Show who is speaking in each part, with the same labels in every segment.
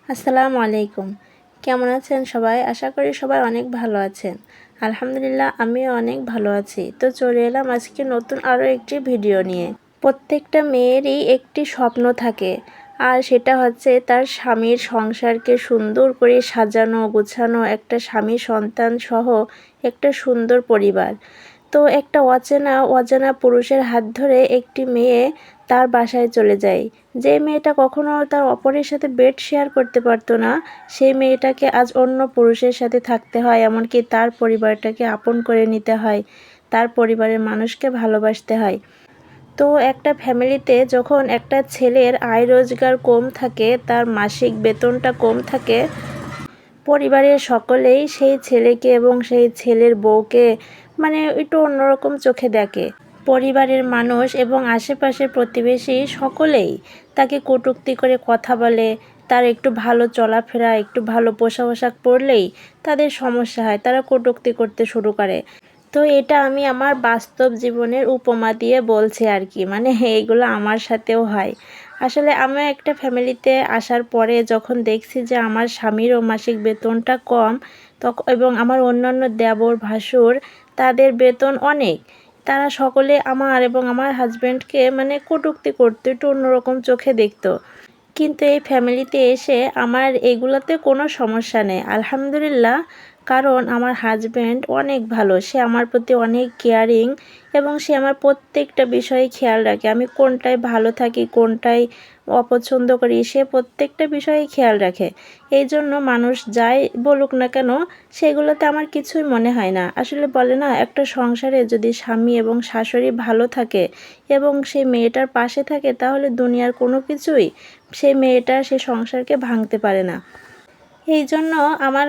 Speaker 1: আসসালামু আলাইকুম। কেমন আছেন সবাই? আশা করি সবাই অনেক ভালো আছেন। আলহামদুলিল্লাহ আমিও অনেক ভালো আছি। তো চলে এলাম আজকে নতুন আরও একটি ভিডিও নিয়ে। প্রত্যেকটা মেয়েরই একটি স্বপ্ন থাকে, আর সেটা হচ্ছে তার স্বামীর সংসারকে সুন্দর করে সাজানো গোছানো, একটা স্বামী সন্তান সহ একটা সুন্দর পরিবার। তো একটা অজানা পুরুষের হাত ধরে একটি মেয়ে তার বাসায় চলে যায়। যে মেয়েটা কখনো তার অপরের সাথে বেড শেয়ার করতে পারতো না, সেই মেয়েটাকে আজ অন্য পুরুষের সাথে থাকতে হয়, এমনকি তার পরিবারটাকে আপন করে নিতে হয়, তার পরিবারের মানুষকে ভালোবাসতে হয়। তো একটা ফ্যামিলিতে যখন একটা ছেলের আয় রোজগার কম থাকে, তার মাসিক বেতনটা কম থাকে, পরিবারের সকলেই সেই ছেলেকে এবং সেই ছেলের বউকে একটু অন্যরকম চোখে দেখে। পরিবারের মানুষ এবং আশেপাশের প্রতিবেশী সকলেই তাকে কটূক্তি করে কথা বলে। তার একটু ভালো চলাফেরা, একটু ভালো পোশাক পরলেই তাদের সমস্যা হয়, তারা কটূক্তি করতে শুরু করে। তো এটা আমি আমার বাস্তব জীবনের উপমা দিয়ে বলছি আর কি, এইগুলো আমার সাথেও হয়। আসলে আমি একটা ফ্যামিলিতে আসার পরে যখন দেখছি যে আমার স্বামীরও মাসিক বেতনটা কম, এবং আমার অন্যান্য দেবর ভাসুর তাদের বেতন অনেক, তারা সকলে আমার এবং আমার হাজব্যান্ডকে কটূক্তি করতো, একটু অন্যরকম চোখে দেখতো। কিন্তু এই ফ্যামিলিতে এসে আমার এগুলোতে কোনো সমস্যা নেই, আলহামদুলিল্লাহ। কারণ আমার হাজব্যান্ড অনেক ভালো, সে আমার প্রতি অনেক কেয়ারিং, এবং সে আমার প্রত্যেকটা বিষয়ে খেয়াল রাখে। আমি কোনটায় ভালো থাকি, কোনটায় অপছন্দ করি, সে প্রত্যেকটা বিষয়ে খেয়াল রাখে। এই জন্য মানুষ যাই বলুক না কেন, সেগুলোতে আমার কিছুই মনে হয় না। আসলে বলে না, একটা সংসারে যদি স্বামী এবং শাশুড়ি ভালো থাকে এবং সেই মেয়েটার পাশে থাকে, তাহলে দুনিয়ার কোনো কিছুই সেই মেয়েটা সে সংসারকে ভাঙতে পারে না। এই জন্য আমার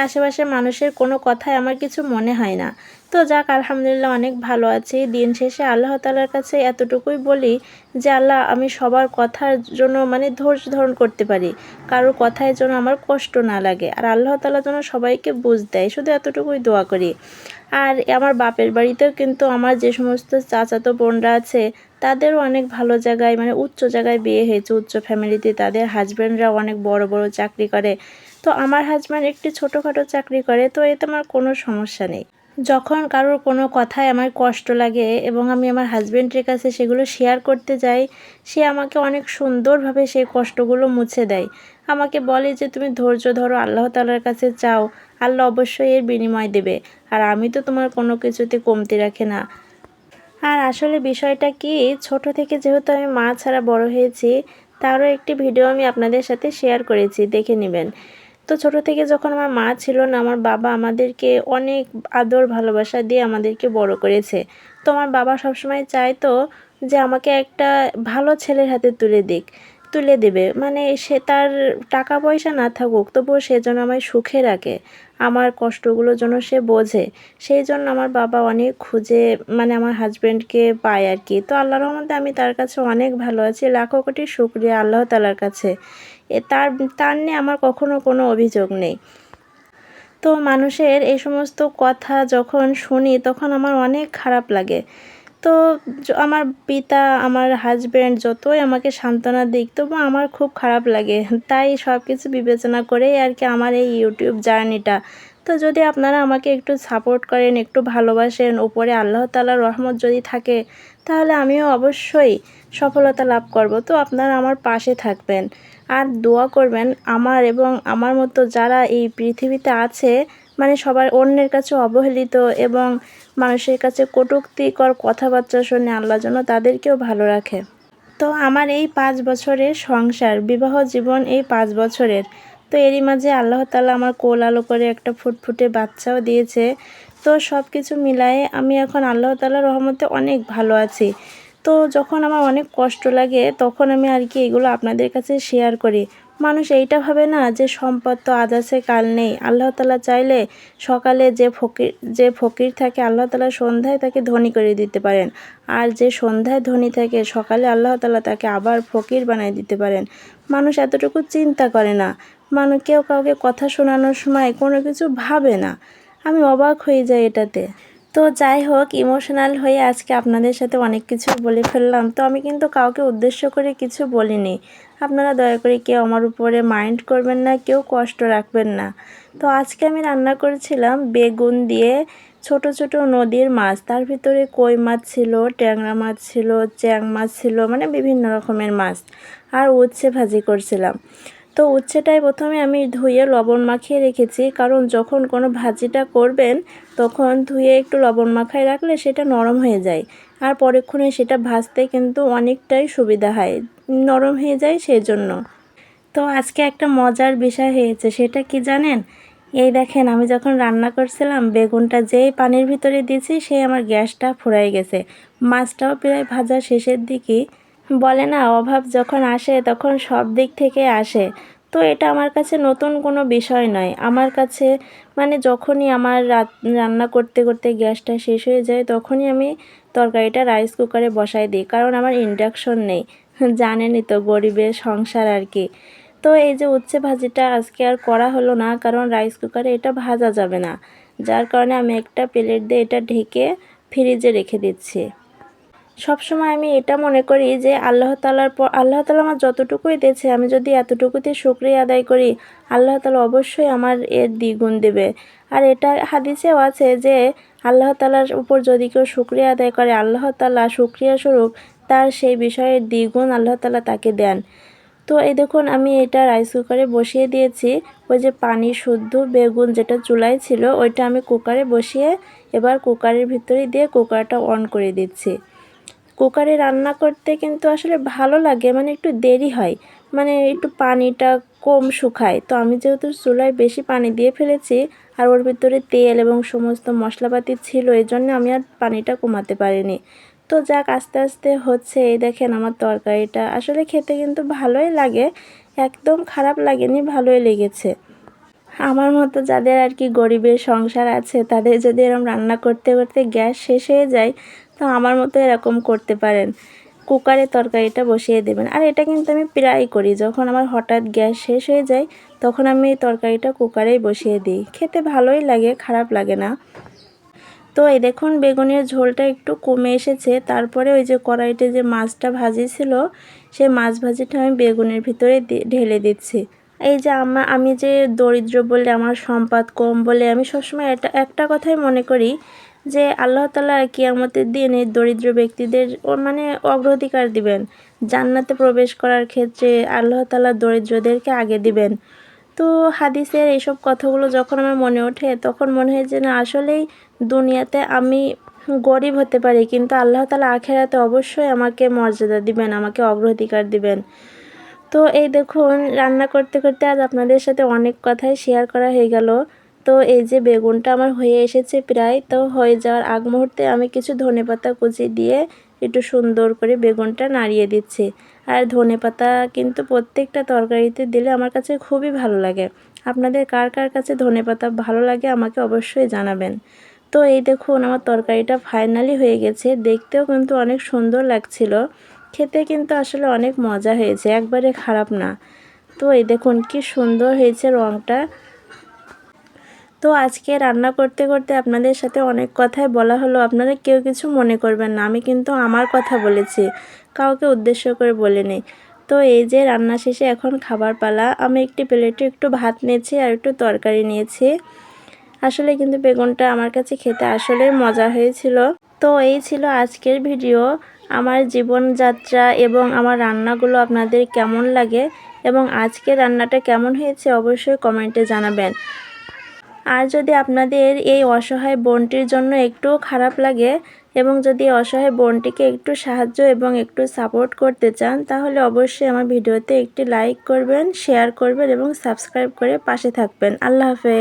Speaker 1: আশেপাশের মানুষের কোনো কথায় আমার কিছু মনে হয় না। তো যাক, আলহামদুলিল্লাহ অনেক ভালো আছি। দিন শেষে আল্লাহ তাআলার কাছে এতটুকুই বলি যে আল্লাহ, আমি সবার কথার জন্য ধৈর্য ধারণ করতে পারি, কারোর কথায় যেন আমার কষ্ট না লাগে, আর আল্লাহ তাআলা যেন সবাইকে বুঝ দেয়, শুধু এতটুকুই দোয়া করি। আর আমার বাপের বাড়িতেও কিন্তু আমার যে সমস্ত চাচাতো বোনরা আছে, তাদেরও অনেক ভালো জায়গায় উচ্চ জায়গায় বিয়ে হয়েছে, উচ্চ ফ্যামিলিতে। তাদের হাজব্যান্ডরা অনেক বড় বড় চাকরি করে। তো আমার হাজব্যান্ড একটি ছোটোখাটো চাকরি করে, তো এতে আমার কোনো সমস্যা নেই। যখন কারোর কোনো কথায় আমার কষ্ট লাগে এবং আমি আমার হাজব্যান্ডের কাছে সেগুলো শেয়ার করতে যাই, সে আমাকে অনেক সুন্দরভাবে সেই কষ্টগুলো মুছে দেয়। আমাকে বলে যে তুমি ধৈর্য ধরো, আল্লাহ তাআলার কাছে চাও, আল্লাহ অবশ্যই এর বিনিময় দেবে, আর আমি তো তোমার কোনো কিছুতে কমতি রাখি না। আর আসলে বিষয়টা কি, ছোট থেকে যেহেতু আমি মা ছাড়া বড় হয়েছি, তারও একটি ভিডিও আমি আপনাদের সাথে শেয়ার করেছি, দেখে নেবেন। তো ছোট থেকে যখন আমার মা ছিল না, আমার বাবা আমাদেরকে অনেক আদর ভালোবাসা দিয়ে আমাদেরকে বড় করেছে। তো আমার বাবা সবসময় চাইতো যে আমাকে একটা ভালো ছেলের হাতে তুলে দেবে, সে তার টাকা পয়সা না থাকুক, তবুও সে যেন আমায় সুখে রাখে, আমার কষ্টগুলো যেন সে বোঝে। সেই জন্য আমার বাবা অনেক খুঁজে আমার হাজব্যান্ডকে পায় আর কি। তো আল্লাহর রহমতে আমি তার কাছে অনেক ভালো আছি, লাখো কোটি শুকরিয়া আল্লাহ তাআলার কাছে। তার তার নিয়ে আমার কখনো কোনো অভিযোগ নেই। তো মানুষের এই সমস্ত কথা যখন শুনি, তখন আমার অনেক খারাপ লাগে। তো আমার পিতা, আমার হাজব্যান্ড যতই আমাকে সান্ত্বনা দিক, তবু আমার খুব খারাপ লাগে। তাই সব কিছু বিবেচনা করেই আর কি আমার এই ইউটিউব জার্নিটা। তো যদি আপনারা আমাকে একটু সাপোর্ট করেন, একটু ভালোবাসেন, উপরে আল্লাহ তাআলার রহমত যদি থাকে, তাহলে আমিও অবশ্যই সফলতা লাভ করব। তো আপনারা আমার পাশে থাকবেন আর দোয়া করবেন আমার এবং আমার মতো যারা এই পৃথিবীতে আছে, সবার অন্যের কাছে অবহেলিত এবং মানুষের কাছে কটূক্তিকর কথাবার্তা শুনে, আল্লাহ যেন তাদেরকেও ভালো রাখে। তো আমার এই 5 বছরের সংসার, বিবাহ জীবন এই 5 বছরের, তো এরই মাঝে আল্লাহ তাআলা আমার কোল আলো করে একটা ফুটফুটে বাচ্চাও দিয়েছে। তো সব কিছু মিলায়ে আমি এখন আল্লাহ তাআলার রহমতে অনেক ভালো আছি। তো যখন আমার অনেক কষ্ট লাগে, তখন আমি আর কি এগুলো আপনাদের কাছে শেয়ার করি। মানুষ এইটা ভাবে না যে সম্পদ তো আজ আছে কাল নেই। আল্লাহ তাআলা চাইলে সকালে যে ফকির থাকে, আল্লাহ তাআলা সন্ধ্যায় তাকে ধনী করে দিতে পারেন। আর যে সন্ধ্যায় ধনী থাকে, সকালে আল্লাহ তাআলা তাকে আবার ফকির বানায় দিতে পারেন। মানুষ এতটুকু চিন্তা করে না। কেউ কাউকে কথা শোনানোর সময় কোনো কিছু ভাবে না। আমি অবাক হয়ে যাই এটাতে। তো যাই হোক, ইমোশনাল হয়ে আজকে আপনাদের সাথে অনেক কিছু বলে ফেললাম। তো আমি কিন্তু কাউকে উদ্দেশ্য করে কিছু বলিনি। আপনারা দয়া করে কেউ আমার উপরে মাইন্ড করবেন না, কেউ কষ্ট রাখবেন না। তো আজকে আমি রান্না করেছিলাম বেগুন দিয়ে ছোট ছোট নদীর মাছ, তার ভিতরে কই মাছ ছিল, ট্যাংরা মাছ ছিল, চ্যাং মাছ ছিল, মানে বিভিন্ন রকমের মাছ, আর উচ্ছে ভাজি করছিলাম। তো উচ্ছেটাই প্রথমে আমি ধুয়ে লবণ মাখিয়ে রেখেছি, কারণ যখন কোনো ভাজিটা করবেন তখন ধুয়ে একটু লবণ মাখায় রাখলে সেটা নরম হয়ে যায়, আর পরেক্ষণে সেটা ভাজতে কিন্তু অনেকটাই সুবিধা হয়, নরম হয়ে যায় সেই জন্য। তো আজকে একটা মজার বিষয় হয়েছে, সেটা কি জানেন? এই দেখেন, আমি যখন রান্না করছিলাম বেগুনটা যেই পানির ভিতরে দিয়েছি সেই আমার গ্যাসটা ফুরাই গেছে। মাছটাও প্রায় ভাজা শেষের দিকেই। বলে না, অভাব যখন আসে তখন সব দিক থেকে আসে। তো এটা আমার কাছে নতুন কোনো বিষয় নয়। আমার কাছে মানে যখনই আমার রান্না করতে করতে গ্যাসটা শেষ হয়ে যায় তখনই আমি তরকারিটা রাইস কুকারে বসাই দিই, কারণ আমার ইন্ডাকশন নেই। জানেনই তো, গরিবের সংসার আর কি। তো এই যে উচ্ছে ভাজিটা আজকে আর করা হলো না, কারণ রাইস কুকারে এটা ভাজা যাবে না, যার কারণে আমি একটা প্লেট দিয়ে এটা ঢেকে ফ্রিজে রেখে দিচ্ছি। সবসময় আমি এটা মনে করি যে আল্লাহ তাআলা আমার যতটুকুই দিয়েছে, আমি যদি এতটুকুতে শুকরিয়া আদায় করি, আল্লাহ তাআলা অবশ্যই আমার এর দ্বিগুণ দেবে। আর এটা হাদিসেও আছে যে আল্লাহ তাআলার উপর যদি কেউ শুকরিয়া আদায় করে, আল্লাহ তাআলা শুকরিয়া স্বরূপ তার সেই বিষয়ের দ্বিগুণ আল্লাহ তাআলা তাকে দেন। তো এই দেখুন, আমি এটা রাইস কুকারে বসিয়ে দিয়েছি। ওই যে পানি শুদ্ধ বেগুন যেটা চুলায় ছিল ওইটা আমি কুকারে বসিয়ে এবার কুকারের ভিতরে দিয়ে কুকারটা অন করে দিচ্ছি। কুকারে রান্না করতে কিন্তু আসলে ভালো লাগে, মানে একটু দেরি হয়, মানে একটু পানিটা কম শুকায়। তো আমি যেহেতু চুলায় বেশি পানি দিয়ে ফেলেছি আর ওর ভিতরে তেল এবং সমস্ত মশলাপাতি ছিল, এই জন্য আমি আর পানিটা কমাতে পারিনি। তো যাক, আস্তে আস্তে হচ্ছে। এই দেখেন, আমার তরকারিটা আসলে খেতে কিন্তু ভালোই লাগে, একদম খারাপ লাগেনি, ভালোই লেগেছে। আমার মতো যাদের আর কি গরিবের সংসার আছে, তাদের যদি এরকম রান্না করতে করতে গ্যাস শেষ হয়ে যায়, তো আমার মতো এরকম করতে পারেন, কুকারে তরকারিটা বসিয়ে দেবেন। আর এটা কিন্তু আমি প্রায় করি, যখন আমার হঠাৎ গ্যাস শেষ হয়ে যায় তখন আমি এই তরকারিটা কুকারেই বসিয়ে দিই, খেতে ভালোই লাগে, খারাপ লাগে না। তো এই দেখুন, বেগুনের ঝোলটা একটু কমে এসেছে। তারপরে ওই যে কড়াইতে যে মাছটা ভাজি ছিল, সেই মাছ ভাজিটা আমি বেগুনের ভিতরে ঢেলে দিচ্ছি। এই যে আমি যে দরিদ্র বলে, আমার সম্পদ কম বলে, আমি সবসময় একটা কথাই মনে করি যে আল্লাহ তাআলা কিয়ামতের দিন এই দরিদ্র ব্যক্তিদের মানে অগ্রাধিকার দিবেন। জান্নাতে প্রবেশ করার ক্ষেত্রে আল্লাহ তাআলা দরিদ্রদেরকে আগে দিবেন। তো হাদিসের এইসব কথাগুলো যখন আমার মনে ওঠে তখন মনে হয় যে না, আসলেই দুনিয়াতে আমি গরিব হতে পারি, কিন্তু আল্লাহ তাআলা আখিরাতে অবশ্যই আমাকে মর্যাদা দিবেন, আমাকে অগ্রাধিকার দিবেন। তো এই দেখুন, রান্না করতে করতে আজ আপনাদের সাথে অনেক কথাই শেয়ার করা হয়ে গেল। তো এই যে বেগুনটা আমার হয়ে এসেছে প্রায়, তো হয়ে যাওয়ার আগ মুহূর্তে আমি কিছু ধনেপাতা কুচি দিয়ে একটু সুন্দর করে বেগুনটা নাড়িয়ে দিচ্ছি। আর ধনেপাতা কিন্তু প্রত্যেকটা তরকারিতে দিলে আমার কাছে খুবই ভালো লাগে। আপনাদের কার কার কাছে ধনেপাতা ভালো লাগে আমাকে অবশ্যই জানাবেন। তো এই দেখুন, আমার তরকারিটা ফাইনালি হয়ে গেছে, দেখতেও কিন্তু অনেক সুন্দর লাগছিল, খেতে কিন্তু আসলে অনেক মজা হয়েছে, একবারে খারাপ না। তো এই দেখুন কি সুন্দর হয়েছে রঙটা। তো আজকে রান্না করতে করতে আপনাদের সাথে অনেক কথাই বলা হলো, আপনারা কেউ কিছু মনে করবেন না, আমি কিন্তু আমার কথা বলেছি, কাউকে উদ্দেশ্য করে বলিনি। তো এই যে রান্না শেষে এখন খাবার পালা। আমি একটি প্লেটে একটু ভাত নিয়েছি আর একটু তরকারি নিয়েছি। আসলে কিন্তু বেগুনটা আমার কাছে খেতে আসলেই মজা হয়েছিল। তো এই ছিল আজকের ভিডিও। আমার জীবনযাত্রা এবং আমার রান্নাগুলো আপনাদের কেমন লাগে এবং আজকের রান্নাটা কেমন হয়েছে অবশ্যই কমেন্টে জানাবেন। আর যদি আপনাদের এই অসহায় বোনটির জন্য একটু খারাপ লাগে এবং যদি অসহায় বোনটিকে একটু সাহায্য এবং একটু সাপোর্ট করতে চান, তাহলে অবশ্যই আমার ভিডিওতে একটি লাইক করবেন, শেয়ার করবেন এবং সাবস্ক্রাইব করে পাশে থাকবেন। আল্লাহ হাফেজ।